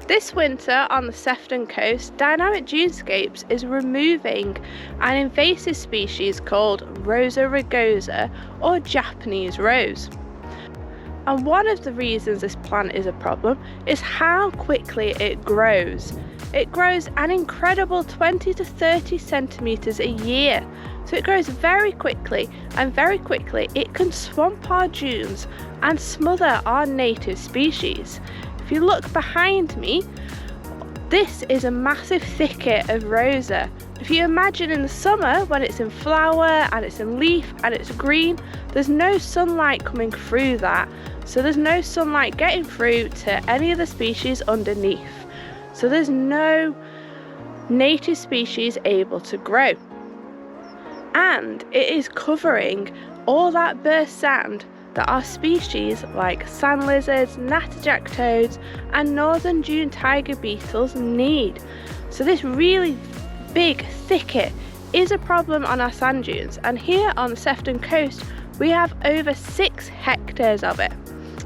This winter on the Sefton Coast, Dynamic Dunescapes is removing an invasive species called Rosa Rugosa, or Japanese rose. And one of the reasons this plant is a problem is how quickly it grows. It grows an incredible 20 to 30 centimetres a year. So it grows very quickly, and very quickly it can swamp our dunes and smother our native species. If you look behind me, this is a massive thicket of Rosa. If you imagine in the summer when it's in flower and it's in leaf and it's green, there's no sunlight coming through that. So there's no sunlight getting through to any of the species underneath. So there's no native species able to grow. And it is covering all that burst sand that our species like sand lizards, natterjack toads and northern dune tiger beetles need. So this really big thicket is a problem on our sand dunes, and here on the Sefton Coast we have over 6 hectares of it.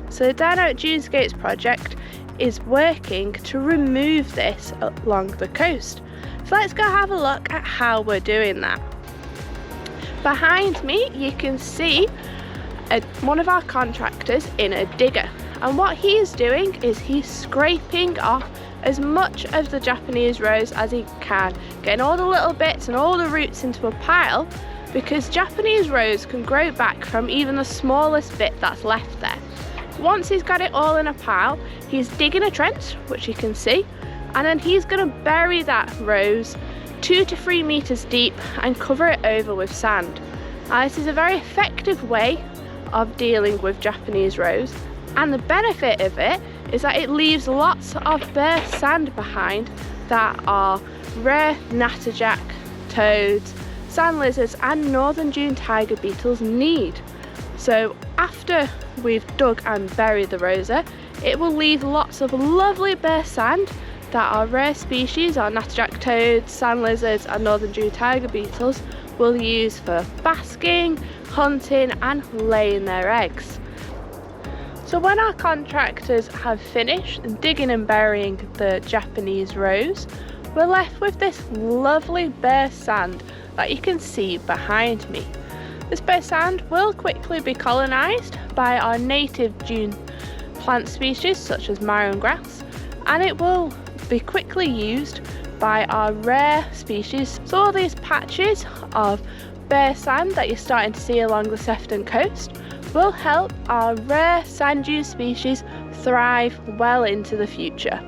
So the Dynamic Dunescapes project is working to remove this along the coast. So let's go have a look at how we're doing that. Behind me you can see one of our contractors in a digger, and what he is doing is he's scraping off as much of the Japanese rose as he can, getting all the little bits and all the roots into a pile, because Japanese rose can grow back from even the smallest bit that's left there. Once he's got it all in a pile, he's digging a trench, which you can see, and then he's going to bury that rose 2 to 3 meters deep and cover it over with sand. Now, this is a very effective way of dealing with Japanese rose, and the benefit of it is that it leaves lots of bare sand behind that are rare natterjack, toads, sand lizards and northern dune tiger beetles need. So after we've dug and buried the Rosa, it will leave lots of lovely bare sand that our rare species, our natterjack toads, sand lizards and northern dune tiger beetles will use for basking, hunting and laying their eggs. So when our contractors have finished digging and burying the Japanese rose, we're left with this lovely bare sand that you can see behind me. This bare sand will quickly be colonised by our native dune plant species such as marrow grass, and it will be quickly used by our rare species. So all these patches of bare sand that you're starting to see along the Sefton Coast will help our rare sand dune species thrive well into the future.